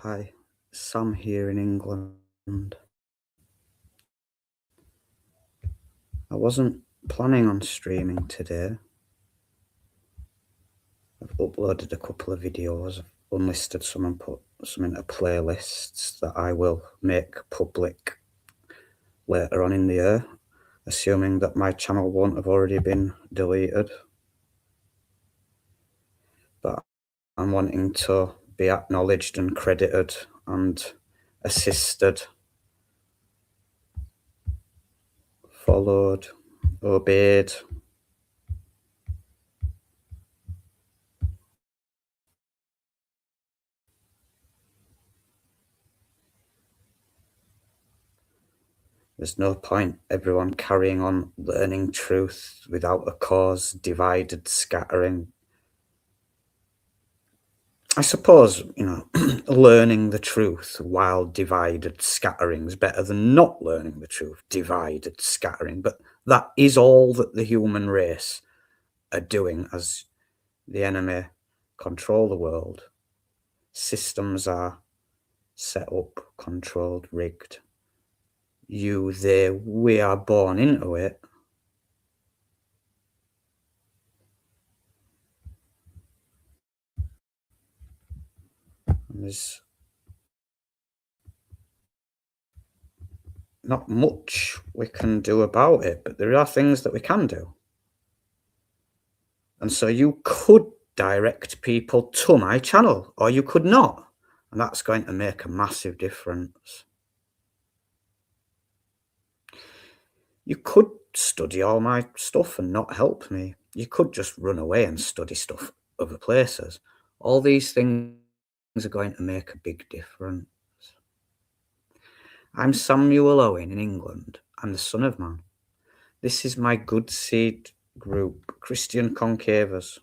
Hi, Sam here in England. I wasn't planning on streaming today. I've uploaded a couple of videos, I've unlisted some and put some into playlists that I will make public later on in the year, assuming that my channel won't have already been deleted. But I'm wanting to be acknowledged and credited and assisted, followed, obeyed. There's no point everyone carrying on learning truth without a cause, divided, scattering. I suppose, learning the truth while divided, scattering is better than not learning the truth, divided, scattering. But that is all that the human race are doing as the enemy control the world. Systems are set up, controlled, rigged. You, they, we are born into it. And there's not much we can do about it, but there are things that we can do. And so you could direct people to my channel, or you could not. And that's going to make a massive difference. You could study all my stuff and not help me. You could just run away and study stuff other places. All these things are going to make a big difference. I'm Samuel Owen in England. I'm the Son of Man. This is my good seed group, Christian Concavers.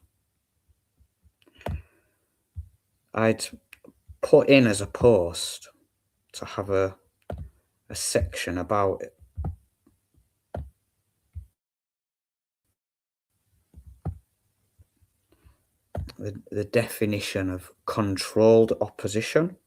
I'd put in as a post to have a section about it. The definition of controlled opposition.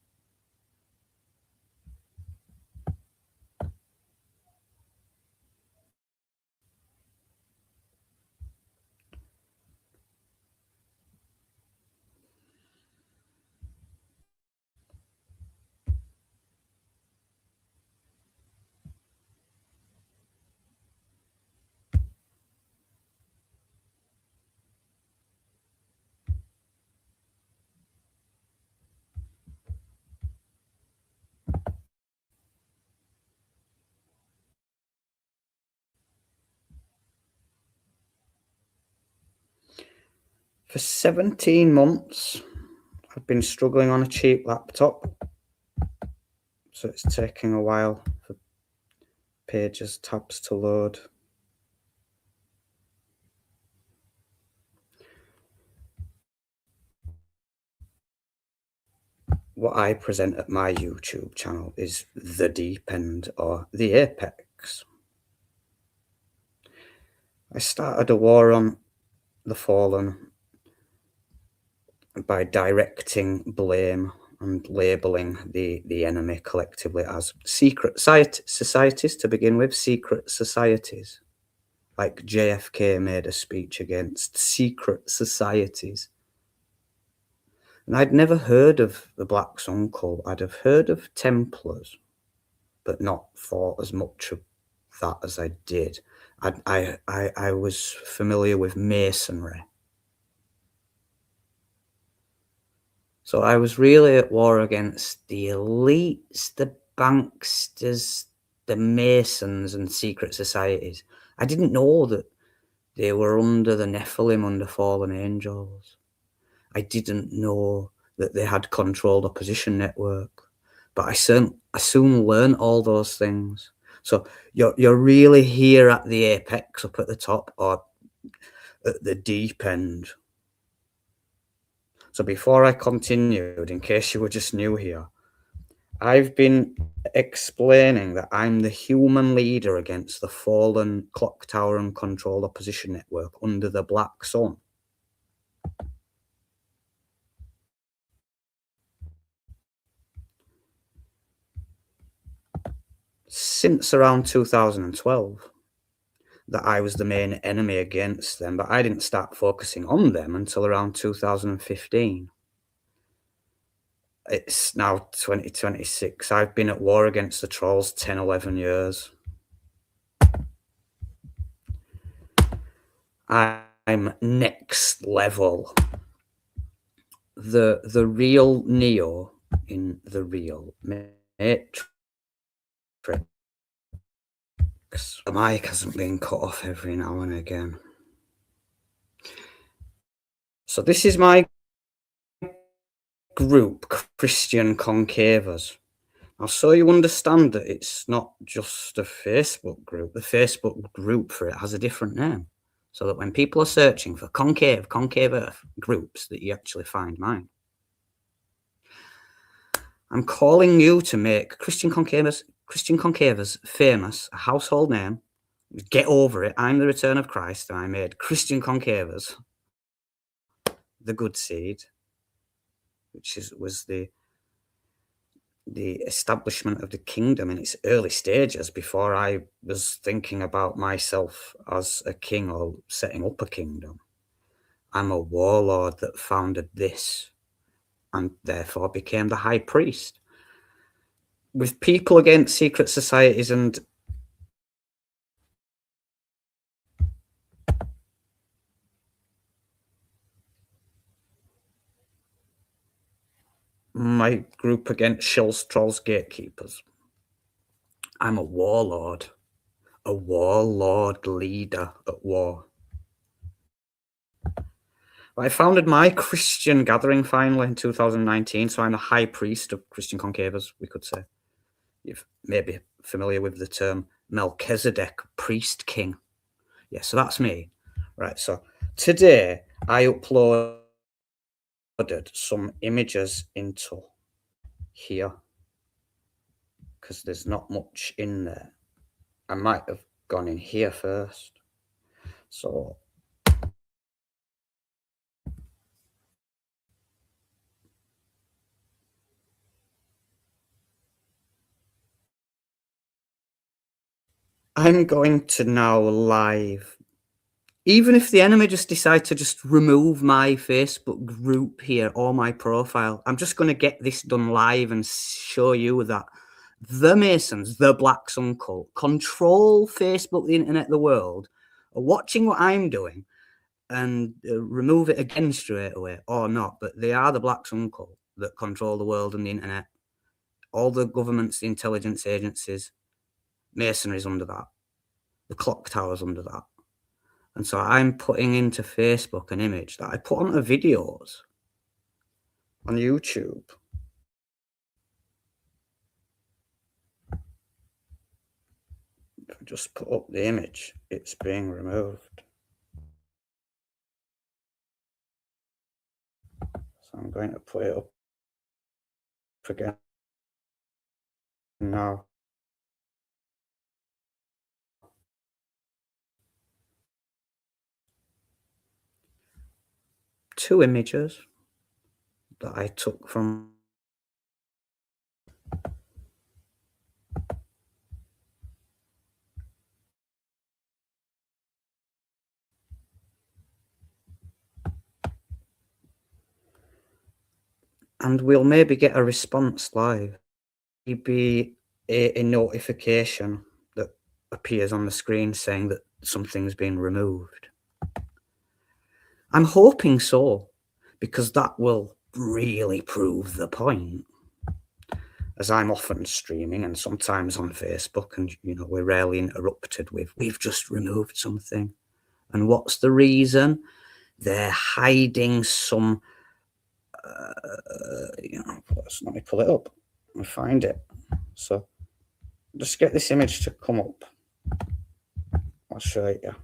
For 17 months, I've been struggling on a cheap laptop, so it's taking a while for pages, tabs to load. What I present at my YouTube channel is the deep end, or the apex. I started a war on the fallen by directing blame and labelling the enemy collectively as secret societies to begin with, secret societies. Like JFK made a speech against secret societies. And I'd never heard of the Black Sun Cult. I'd have heard of Templars, but not thought as much of that as I did. I was familiar with Masonry. So I was really at war against the elites, the banksters, the Masons and secret societies. I didn't know that they were under the Nephilim, under fallen angels. I didn't know that they had controlled opposition network. But I soon learned all those things. So you're really here at the apex, up at the top, or at the deep end. So before I continued, in case you were just new here, I've been explaining that I'm the human leader against the fallen Clocktower and controlled opposition network under the Black Sun. since around 2012 that I was the main enemy against them, but I didn't start focusing on them until around 2015. It's now 2026. I've been at war against the trolls 10, 11 years. I'm next level. The real Neo in the real Matrix. The mic hasn't been cut off every now and again. So this is my group, Christian Concavers. Now, so you understand that it's not just a Facebook group. The Facebook group for it has a different name. So that when people are searching for concave Earth groups, that you actually find mine. I'm calling you to make Christian Concavers famous, a household name. Get over it. I'm the return of Christ, and I made Christian Concavers the good seed, which was the establishment of the kingdom in its early stages before I was thinking about myself as a king or setting up a kingdom. I'm a warlord that founded this and therefore became the high priest. With people against secret societies and my group against shills, trolls, gatekeepers. I'm a warlord leader at war. I founded my Christian gathering finally in 2019, so I'm the high priest of Christian Concavers, we could say. You're maybe familiar with the term Melchizedek, priest king. Yeah, so that's me. Right, so today I uploaded some images into here because there's not much in there. I might have gone in here first. So I'm going to now live. Even if the enemy just decide to just remove my Facebook group here or my profile, I'm just going to get this done live and show you that the Masons, the Black Sun cult, control Facebook, the internet, the world, are watching what I'm doing and remove it again straight away or not. But they are the Black Sun cult that control the world and the internet. All the governments, the intelligence agencies, Masonry's under that. The Clocktower's under that. And so I'm putting into Facebook an image that I put onto videos on YouTube. If I just put up the image, it's being removed. So I'm going to put it up again now. Two images that I took from and we'll maybe get a response live. Maybe a notification that appears on the screen saying that something's been removed. I'm hoping so, because that will really prove the point. As I'm often streaming and sometimes on Facebook, and we're rarely interrupted with, we've just removed something. And what's the reason? They're hiding some, let me pull it up and find it. So just get this image to come up. I'll show it you.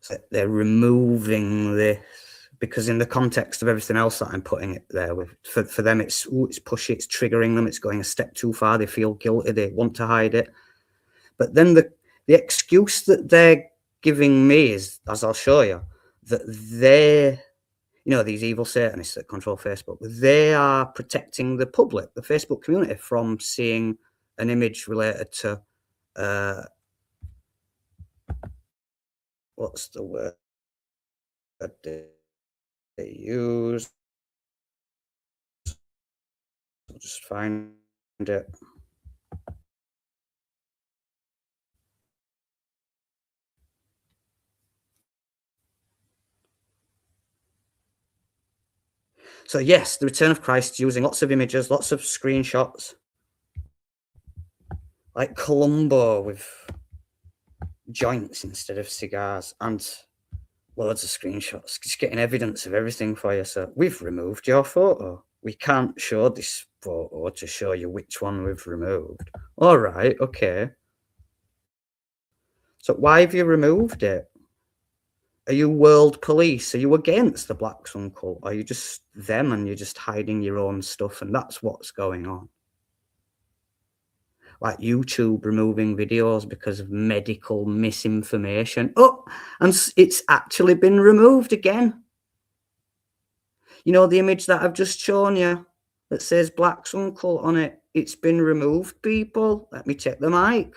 So they're removing this because in the context of everything else that I'm putting it there with, for them, it's pushy, it's triggering them, it's going a step too far. They feel guilty, they want to hide it. But then The excuse that they're giving me is, as I'll show you, that they, these evil Satanists that control Facebook, they are protecting the public, the Facebook community, from seeing an image related to, what's the word that they use? I'll just find it. So yes, the return of Christ, using lots of images, lots of screenshots, like Columbo with joints instead of cigars, and loads of screenshots, just getting evidence of everything for you. So we've removed your photo. We can't show this photo to show you which one we've removed. All right, okay. So why have you removed it? Are you world police? Are you against the Black Sun cult? Are you just them and you're just hiding your own stuff and that's what's going on? Like YouTube removing videos because of medical misinformation. Oh, and it's actually been removed again. You know the image that I've just shown you that says Black Sun cult on it? It's been removed, people. Let me check the mic.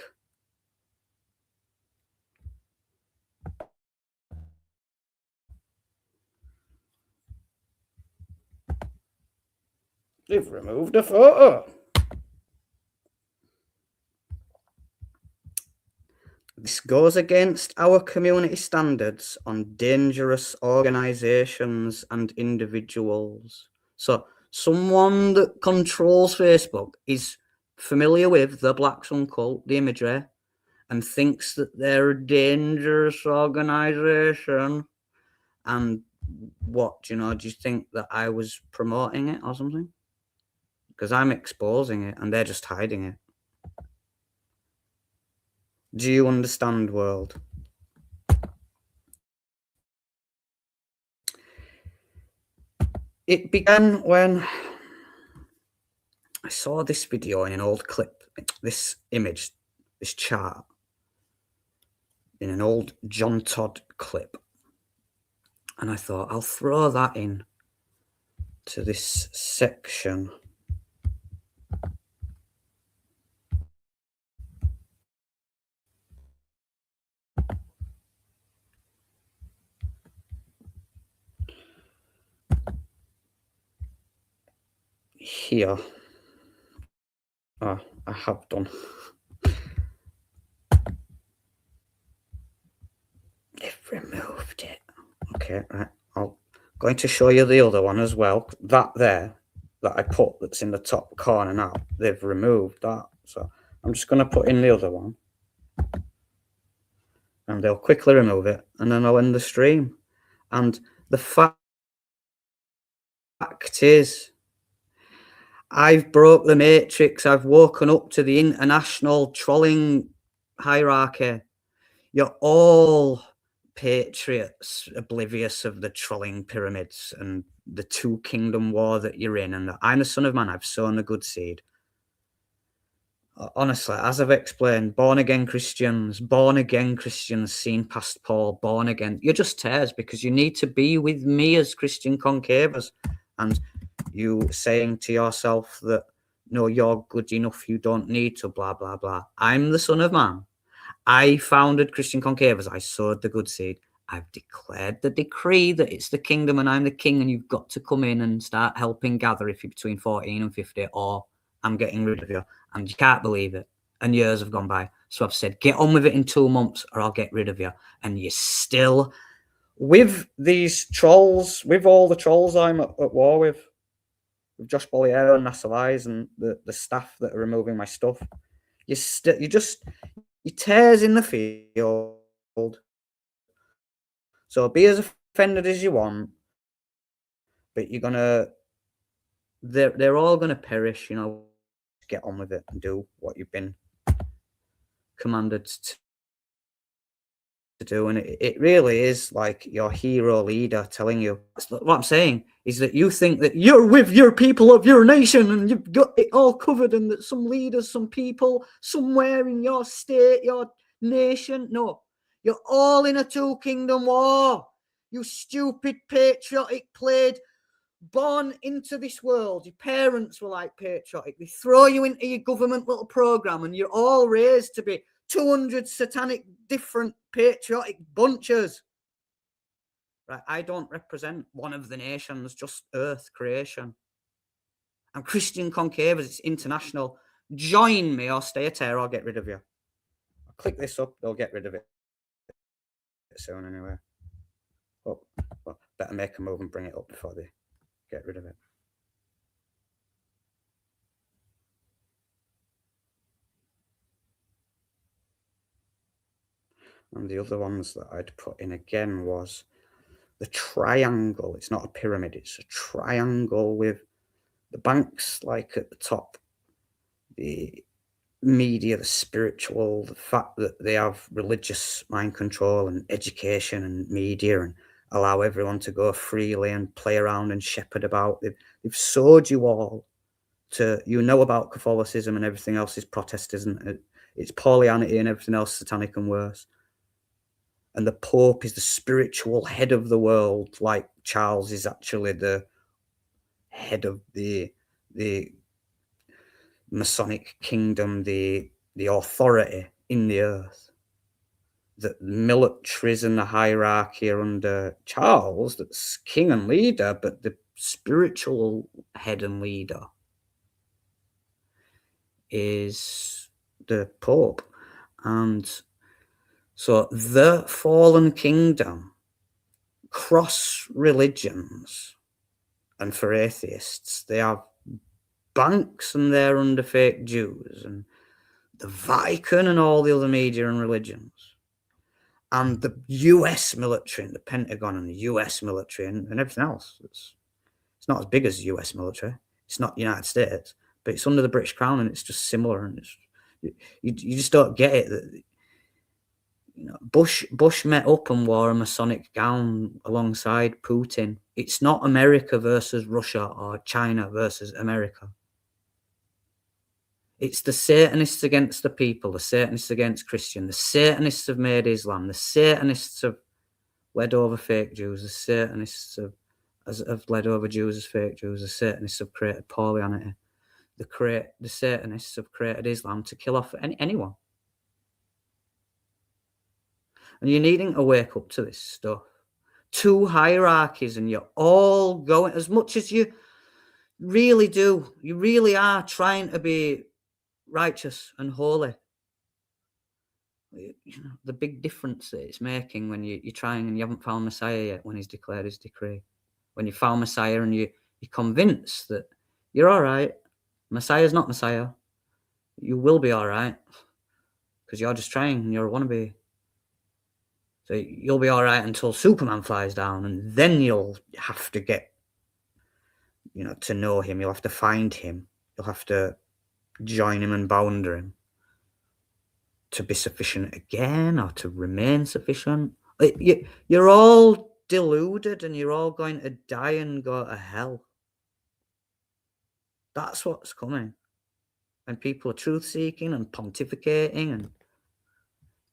They've removed a photo. This goes against our community standards on dangerous organizations and individuals. So someone that controls Facebook is familiar with the Black Sun cult, the imagery, and thinks that they're a dangerous organization. And what, do you think that I was promoting it or something? Because I'm exposing it and they're just hiding it. Do you understand, world? It began when I saw this video in an old clip, this image, this chart, in an old John Todd clip. And I thought, I'll throw that in to this section. Here. Oh, I have done. They've removed it. Okay, right. I'm going to show you the other one as well. That there, that I put, that's in the top corner now, they've removed that. So I'm just going to put in the other one. And they'll quickly remove it. And then I'll end the stream. And the fact is, I've broke the matrix. I've woken up to the international trolling hierarchy. You're all patriots, oblivious of the trolling pyramids and the two kingdom war that you're in, and that I'm the Son of Man. I've sown the good seed. Honestly, as I've explained, born again Christians seen past Paul, born again. You're just tares because you need to be with me as Christian concavers, and you saying to yourself that, no, you're good enough, you don't need to, blah, blah, blah. I'm the Son of Man. I founded Christian Concavers. I sowed the good seed. I've declared the decree that it's the kingdom and I'm the king, and you've got to come in and start helping gather if you're between 14 and 50, or I'm getting rid of you. And you can't believe it. And years have gone by. So I've said, get on with it in 2 months or I'll get rid of you. And you're still with these trolls, with all the trolls I'm at war with Josh Bollier and Nasser and the staff that are removing my stuff. You tears in the field. So be as offended as you want, but you're gonna, they're all gonna perish. Get on with it and do what you've been commanded to do. And it really is like your hero leader telling you. What I'm saying is that you think that you're with your people of your nation and you've got it all covered, and that some leaders, some people somewhere in your state, your nation. No, you're all in a two-kingdom war. You stupid patriotic played, born into this world. Your parents were like patriotic. They throw you into your government little program and you're all raised to be 200 satanic different patriotic bunches. Right, I don't represent one of the nations, just Earth creation. I'm Christian Concave, it's international. Join me or stay a tear or get rid of you. I'll click this up, they'll get rid of it soon anyway. Well, better make a move and bring it up before they get rid of it. And the other ones that I'd put in again was the triangle. It's not a pyramid, it's a triangle with the banks like at the top, the media, the spiritual, the fact that they have religious mind control and education and media and allow everyone to go freely and play around and shepherd about. They've sold you all to, about Catholicism and everything else is Protestant. It's Paulianity and everything else satanic and worse. And the Pope is the spiritual head of the world, like Charles is actually the head of the Masonic kingdom, the authority in the earth. The militaries and the hierarchy are under Charles, that's king and leader, but the spiritual head and leader is the Pope. And so the fallen kingdom, cross religions, and for atheists, they have banks and they're under fake Jews, and the Vatican and all the other media and religions, and the US military and the Pentagon and the US military and everything else. It's not as big as the US military. It's not the United States, but it's under the British Crown and it's just similar. And you just don't get it that Bush met up and wore a Masonic gown alongside Putin. It's not America versus Russia or China versus America. It's the Satanists against the people, the Satanists against Christian. The Satanists have made Islam. The Satanists have led over fake Jews. The Satanists have led over Jews as fake Jews. The Satanists have created Paulianity. The Satanists have created Islam to kill off anyone. And you're needing to wake up to this stuff. Two hierarchies, and you're all going, as much as you really do, you really are trying to be righteous and holy. The big difference that it's making when you're trying and you haven't found Messiah yet, when he's declared his decree. When you found Messiah and you're convinced that you're all right, Messiah's not Messiah, you will be all right because you're just trying and you're a wannabe. So you'll be all right until Superman flies down, and then you'll have to get, to know him. You'll have to find him. You'll have to join him and bow under him to be sufficient again, or to remain sufficient. You're all deluded and you're all going to die and go to hell. That's what's coming. And people are truth-seeking and pontificating and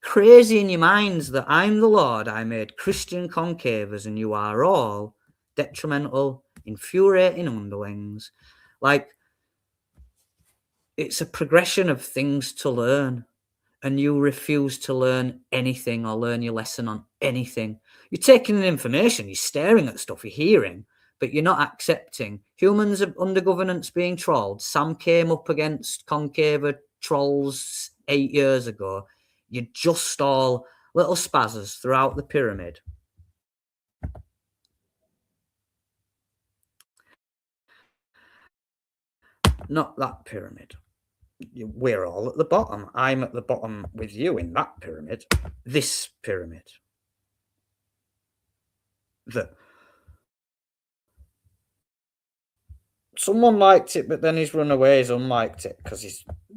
crazy in your minds that I'm the Lord, I made Christian concavers, and you are all detrimental, infuriating underlings. Like, it's a progression of things to learn, and you refuse to learn anything or learn your lesson on anything. You're taking in information, you're staring at stuff, you're hearing, but you're not accepting. Humans are under governance being trolled. Sam came up against concaver trolls 8 years ago. You're just all little spazzers throughout the pyramid. Not that pyramid. We're all at the bottom. I'm at the bottom with you in that pyramid. This pyramid. Someone liked it, but then he's run away. He's unliked it because he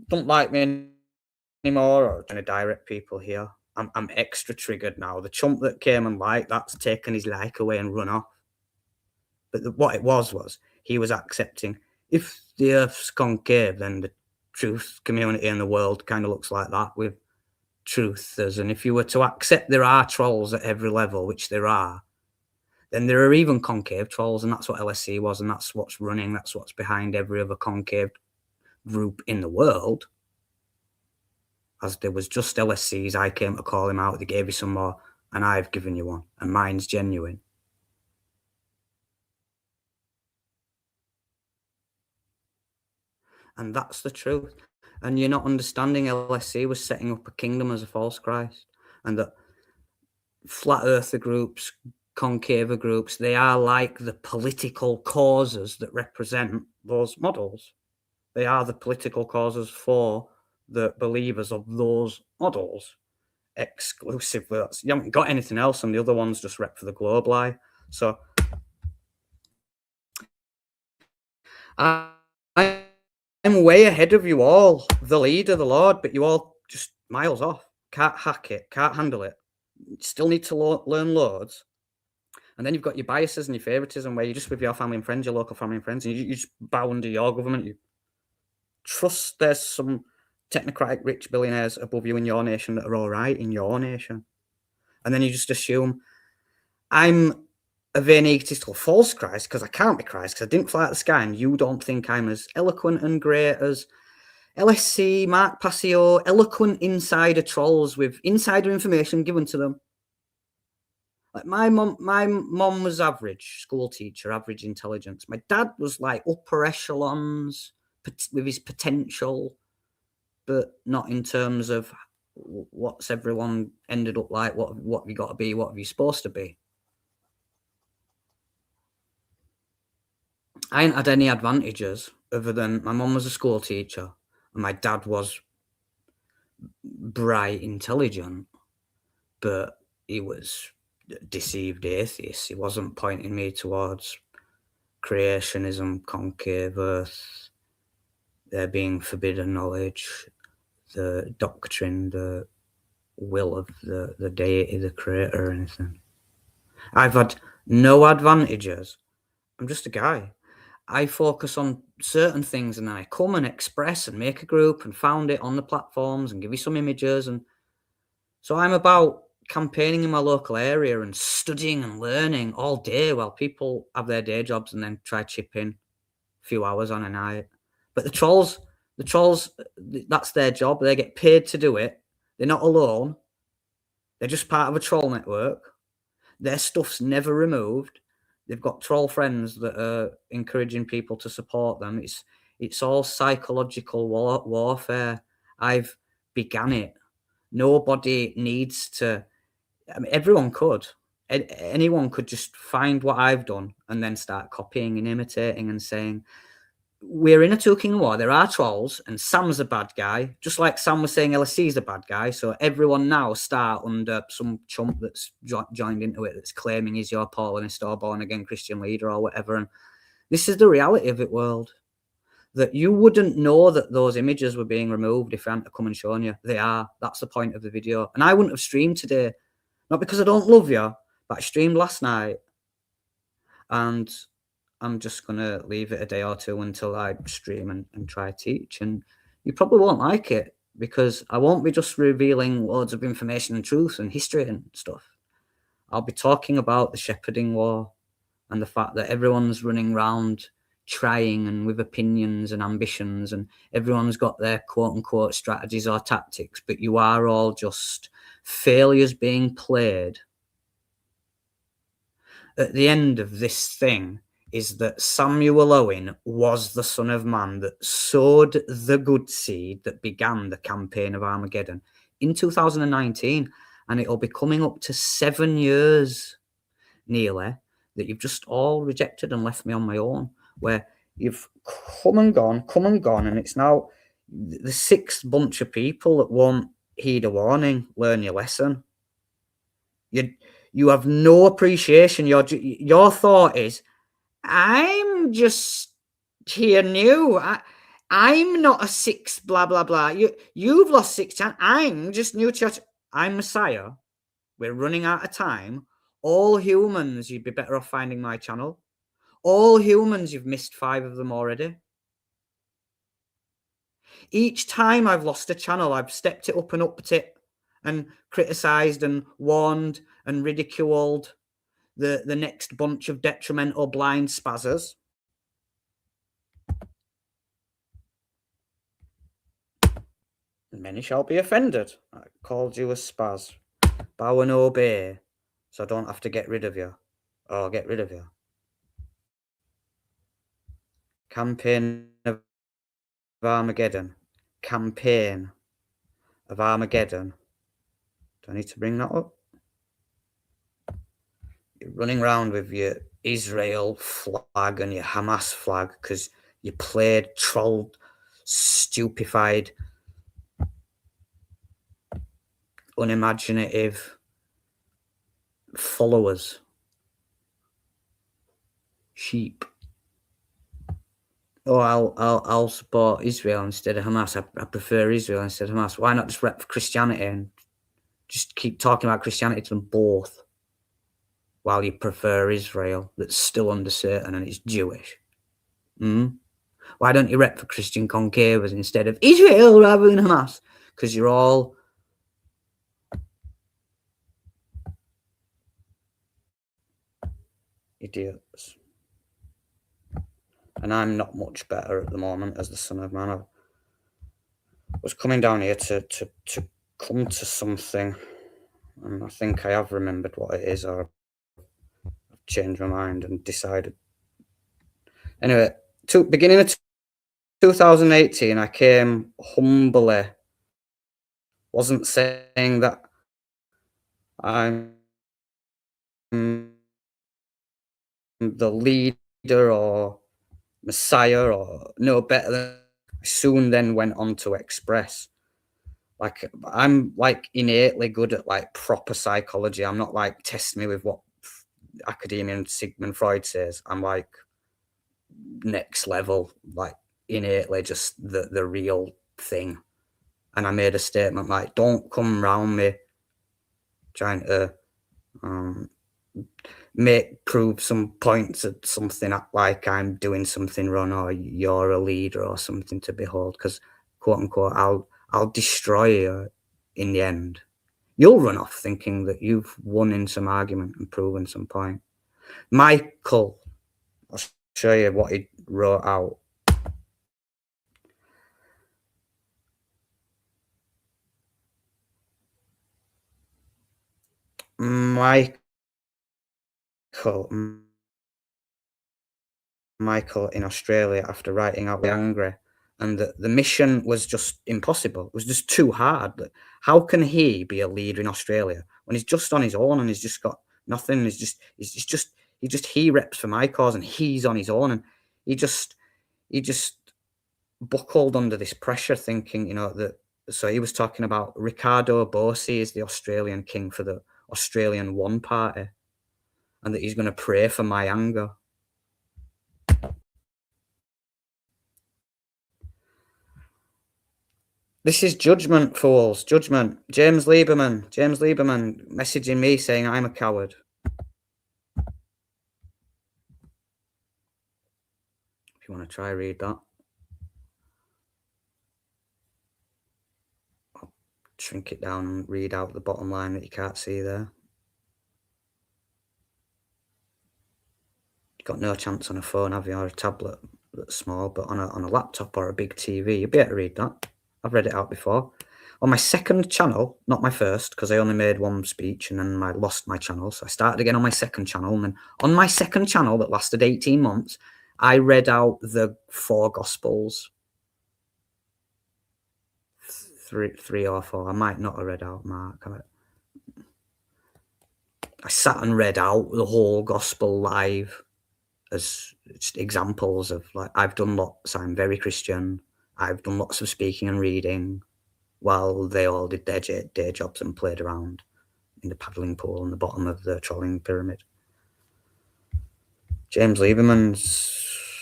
don't like me anymore, or trying to direct people here. I'm extra triggered now. The chump that came and liked, that's taken his like away and run off. But what it was he was accepting, if the Earth's concave, then the truth community in the world kind of looks like that, with truthers, and if you were to accept there are trolls at every level, which there are, then there are even concave trolls, and that's what LSC was, and that's what's running, that's what's behind every other concave group in the world. As there was just LSCs, I came to call him out, they gave you some more, and I've given you one, and mine's genuine. And that's the truth. And you're not understanding LSC was setting up a kingdom as a false Christ, and that flat earther groups, concaver groups, they are like the political causes that represent those models. They are the political causes for the believers of those models exclusively. You haven't got anything else, and the other ones just rep for the globe lie. So I'm way ahead of you all, the leader, the Lord, but you all just miles off. Can't hack it, can't handle it. Still need to learn loads. And then you've got your biases and your favoritism, where you're just with your family and friends, your local family and friends, and you just bow under your government. You trust there's some technocratic rich billionaires above you in your nation that are all right in your nation. And then you just assume I'm a vain egotistical false Christ because I can't be Christ because I didn't fly out the sky, and you don't think I'm as eloquent and great as LSC, Mark Passio, eloquent insider trolls with insider information given to them. Like my mom was average school teacher, average intelligence. My dad was like upper echelons with his potential, but not in terms of what's everyone ended up like. What have you got to be? What have you supposed to be? I ain't had any advantages other than my mum was a school teacher and my dad was bright, intelligent, but he was deceived atheist. He wasn't pointing me towards creationism, concave earth, there being forbidden knowledge, the doctrine, the will of the deity, the creator, or anything. I've had no advantages. I'm just a guy. I focus on certain things and then I come and express and make a group and found it on the platforms and give you some images. And so I'm about campaigning in my local area and studying and learning all day while people have their day jobs and then try chip in a few hours on a night. But the trolls, that's their job. They get paid to do it. They're not alone. They're just part of a troll network. Their stuff's never removed. They've got troll friends that are encouraging people to support them. It's all psychological warfare. I've began it. Nobody needs to. I mean, everyone could. Anyone could just find what I've done and then start copying and imitating and saying, we're in a two-kingdom war. There are trolls, and Sam's a bad guy. Just like Sam was saying LSC's a bad guy. So everyone now start under some chump that's joined into it that's claiming he's your Paulinist or born-again Christian leader or whatever. And this is the reality of it, world. That you wouldn't know that those images were being removed if I hadn't come and shown you. They are. That's the point of the video. And I wouldn't have streamed today. Not because I don't love you, but I streamed last night. And I'm just going to leave it a day or two until I stream and try teach. And you probably won't like it because I won't be just revealing loads of information and truth and history and stuff. I'll be talking about the shepherding war and the fact that everyone's running around trying and with opinions and ambitions, and everyone's got their quote unquote strategies or tactics, but you are all just failures being played. At the end of this thing is that Samuel Owen was the Son of Man that sowed the good seed that began the campaign of Armageddon in 2019. And it'll be coming up to 7 years nearly that you've just all rejected and left me on my own, where you've come and gone, and it's now the sixth bunch of people that won't heed a warning, learn your lesson. You have no appreciation. Your thought is, I'm just here new. I'm not a six, blah, blah, blah. You've lost 6 times. I'm just new church. I'm Messiah. We're running out of time. All humans, you'd be better off finding my channel. All humans, you've missed 5 of them already. Each time I've lost a channel, I've stepped it up and upped it. and criticised and warned and ridiculed the next bunch of detrimental blind spazzers. Many shall be offended. I called you a spaz. Bow and obey, so I don't have to get rid of you. Or get rid of you. Campaign of Armageddon. Campaign of Armageddon. Do I need to bring that up? You're running around with your Israel flag and your Hamas flag because you played trolled, stupefied, unimaginative followers. Sheep. Oh, I'll support Israel instead of Hamas. I prefer Israel instead of Hamas. Why not just rep for Christianity and just keep talking about Christianity to them both while you prefer Israel that's still under Satan and it's Jewish? Why don't you rep for Christian concavers instead of Israel rather than Hamas? Because you're all idiots. And I'm not much better at the moment as the Son of Man. I was coming down here to come to something, and I think I have remembered what it is, or I've changed my mind and decided. Anyway, beginning of 2018, I came humbly. Wasn't saying that I'm the leader or Messiah or no better than. I soon then went on to express, like, I'm like innately good at like proper psychology. I'm not like test me with what academia and Sigmund Freud says. I'm like next level, like innately just the real thing. And I made a statement like, don't come round me trying to prove some points at something like I'm doing something wrong or you're a leader or something to behold, because quote unquote I'll destroy you in the end. You'll run off thinking that you've won in some argument and proven some point. Michael, I'll show you what he wrote out. Michael in Australia, after writing out angry, and the mission was just impossible. It was just too hard. How can he be a leader in Australia when he's just on his own and he's just got nothing? He reps for my cause and he's on his own, and he just buckled under this pressure, thinking, that. So he was talking about Ricardo Bosi is the Australian king for the Australian One Party, and that he's going to pray for my anger. This is judgment, fools. Judgment. James Lieberman messaging me saying I'm a coward. If you want to try read that. I'll shrink it down and read out the bottom line that you can't see there. You've got no chance on a phone, have you, or a tablet that's small, but on a laptop or a big TV, you'll be able to read that. I've read it out before. On my second channel, not my first, because I only made one speech and then I lost my channel. So I started again on my second channel. And then on my second channel that lasted 18 months, I read out the 4 Gospels. 3 or 4. I might not have read out, Mark. I sat and read out the whole Gospel live as examples of, like, I've done lots. I'm very Christian. I've done lots of speaking and reading, while they all did their day jobs and played around in the paddling pool on the bottom of the trolling pyramid. James Lieberman's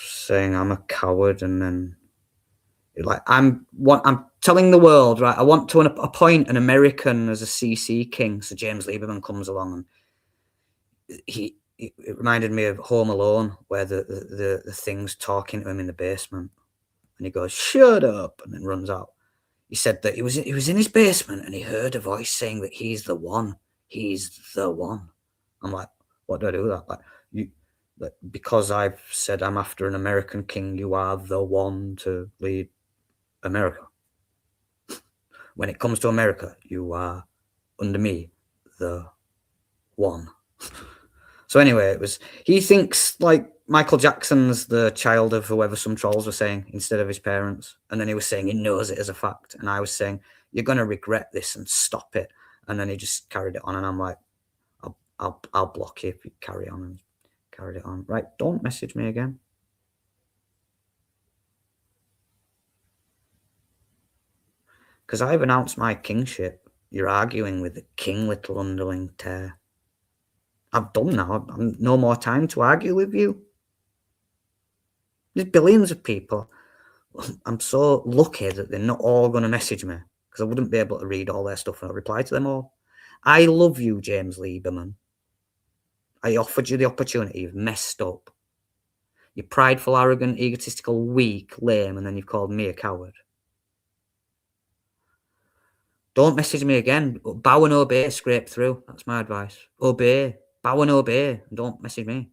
saying I'm a coward, and then like I'm telling the world, right, I want to appoint an American as a CC king. So James Lieberman comes along, and it reminded me of Home Alone, where the thing's talking to him in the basement, and he goes, "Shut up," and then runs out. He said that he was in his basement and he heard a voice saying that he's the one. He's the one. I'm like, what do I do with that? Like, because I've said I'm after an American king, you are the one to lead America. When it comes to America, you are, under me, the one. So anyway, he thinks like Michael Jackson's the child of whoever some trolls were saying instead of his parents. And then he was saying he knows it as a fact. And I was saying, you're going to regret this and stop it. And then he just carried it on. And I'm like, I'll block you if you carry on. And carried it on. Right, don't message me again. Because I've announced my kingship. You're arguing with the king, little underling tear. I've done now. I'm no more time to argue with you. There's billions of people. I'm so lucky that they're not all going to message me because I wouldn't be able to read all their stuff and I'll reply to them all. I love you, James Lieberman. I offered you the opportunity. You've messed up. You're prideful, arrogant, egotistical, weak, lame, and then you've called me a coward. Don't message me again. Bow and obey, scrape through. That's my advice. Obey. Bow and obey. And don't message me.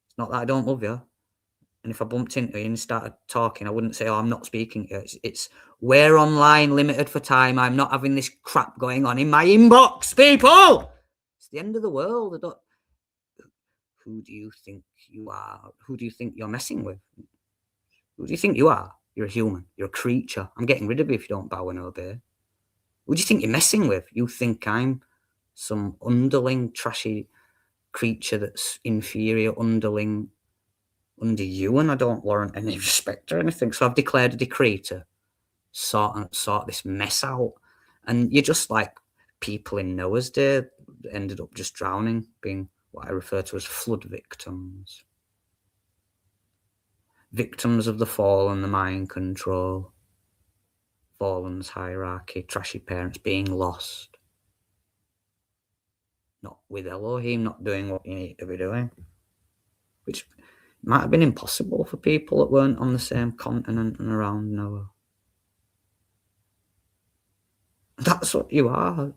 It's not that I don't love you. And if I bumped into you and started talking, I wouldn't say, oh, I'm not speaking to you. It's we're online, limited for time. I'm not having this crap going on in my inbox, people. It's the end of the world. Who do you think you are? Who do you think you're messing with? Who do you think you are? You're a human. You're a creature. I'm getting rid of you if you don't bow and obey. Who do you think you're messing with? You think I'm some underling, trashy creature that's inferior, underling under you, and I don't warrant any respect or anything. So I've declared a decree to sort this mess out. And you're just like people in Noah's day that ended up just drowning, being what I refer to as flood victims. Victims of the fall and the mind control. Fallen's hierarchy, trashy parents being lost. Not with Elohim, not doing what you need to be doing. Which might have been impossible for people that weren't on the same continent and around Noah. That's what you are.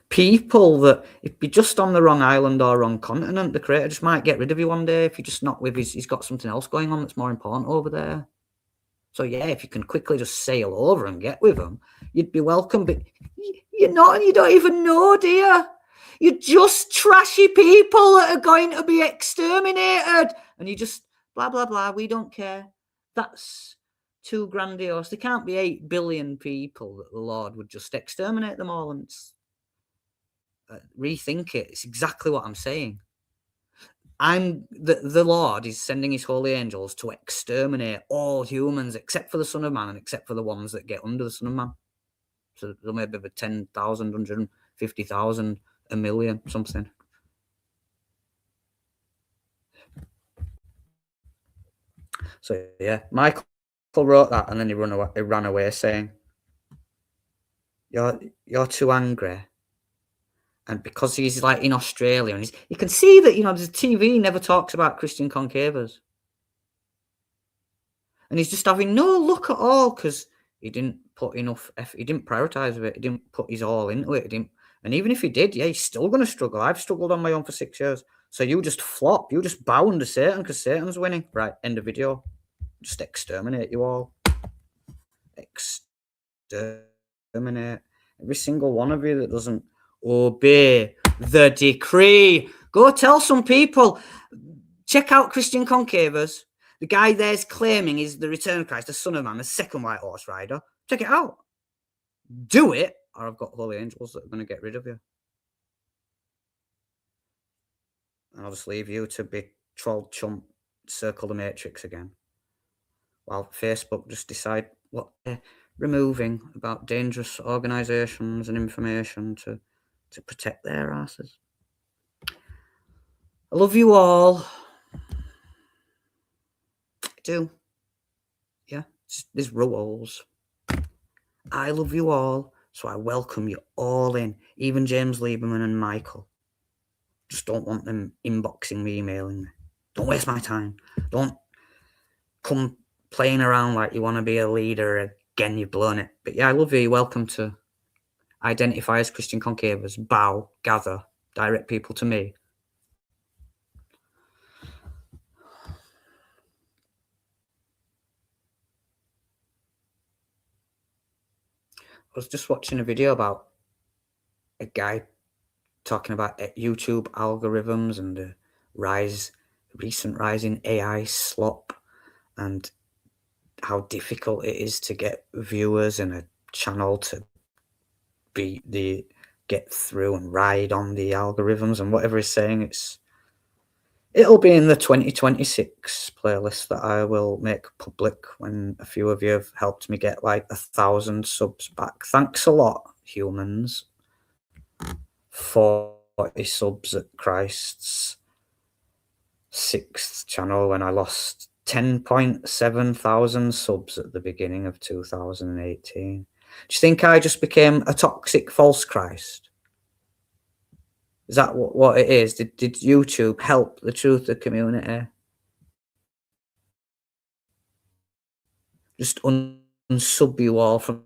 People that, if you're just on the wrong island or wrong continent, the creator just might get rid of you one day if you're just not with he's got something else going on that's more important over there. So yeah, if you can quickly just sail over and get with them, you'd be welcome. But you're not, and you don't even know, dear. You're just trashy people that are going to be exterminated. And you just, blah, blah, blah, we don't care. That's too grandiose. There can't be 8 billion people that the Lord would just exterminate them all. And rethink it. It's exactly what I'm saying. The Lord is sending his holy angels to exterminate all humans except for the Son of Man and except for the ones that get under the Son of Man. So there may be 10,000, 150,000, a million, something. So yeah, Michael wrote that and then he ran away saying, "You're too angry." And because he's like in Australia, and you can see that, the TV never talks about Christian concavers. And he's just having no luck at all because he didn't put enough effort. He didn't prioritize it. He didn't put his all into it. And even if he did, yeah, he's still going to struggle. I've struggled on my own for 6 years. So you just flop. You just bow under Satan because Satan's winning. Right, end of video. Just exterminate you all. Exterminate. Every single one of you that doesn't obey the decree. Go tell some people. Check out Christian concavers. The guy there's claiming he's the return of Christ, the Son of Man, the second white horse rider. Check it out. Do it, or I've got holy angels that are going to get rid of you. And I'll just leave you to be trolled, chump, circle the matrix again. While Facebook just decide what they're removing about dangerous organisations and information to protect their asses. I love you all. I do. Yeah, there's rules. I love you all, so I welcome you all in, even James Lieberman and Michael. Just don't want them inboxing me, emailing me. Don't waste my time. Don't come playing around like you want to be a leader, a again, you've blown it. But yeah, I love you. You're welcome to identify as Christian concavers, bow, gather, direct people to me. I was just watching a video about a guy talking about YouTube algorithms and the recent rise in AI slop, and how difficult it is to get viewers in a channel to get through and ride on the algorithms and whatever he's saying. It'll be in the 2026 playlist that I will make public when a few of you have helped me get like 1,000 subs back. Thanks a lot, humans. 40 subs at Christ's 6th channel when I lost 10.7 thousand subs at the beginning of 2018. Do you think I just became a toxic false Christ? Is that what it is? Did YouTube help the truther community? Just unsub you all from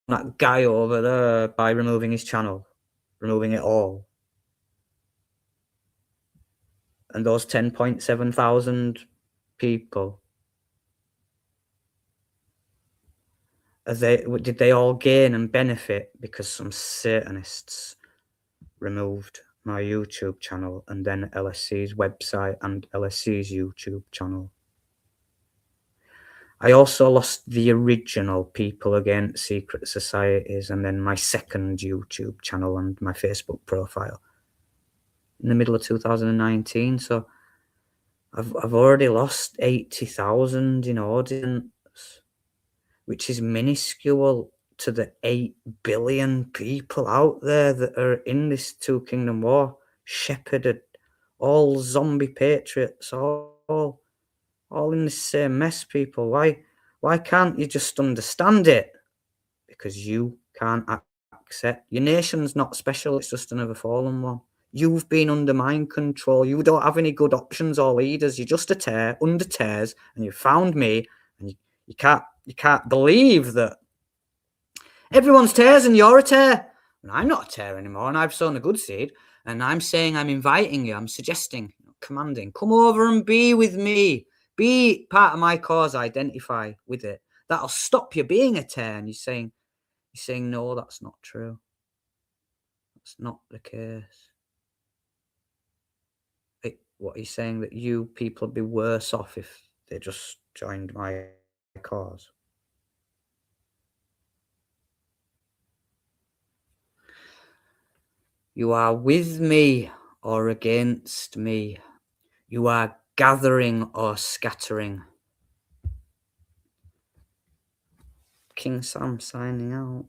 that guy over there by removing his channel, removing it all. And those 10.7 thousand people, did they all gain and benefit because some Satanists removed my YouTube channel and then LSC's website and LSC's YouTube channel? I also lost the original People Against Secret Societies and then my second YouTube channel and my Facebook profile in the middle of 2019. So I've already lost 80,000 in audience, which is minuscule to the 8 billion people out there that are in this Two Kingdom War, shepherded, all zombie patriots, all in the same mess, people. Why can't you just understand it? Because you can't accept. Your nation's not special, it's just another fallen one. You've been under mind control. You don't have any good options or leaders. You're just a tear, under tears, and you found me, and you can't believe that everyone's tears and you're a tear. And I'm not a tear anymore, and I've sown a good seed, and I'm saying, I'm inviting you, I'm suggesting, commanding, come over and be with me. Be part of my cause, identify with it. That'll stop you being a tear. And you're saying, no, that's not true. That's not the case. What he's saying, that you people would be worse off if they just joined my cause. You are with me or against me. You are gathering or scattering. King Sam signing out.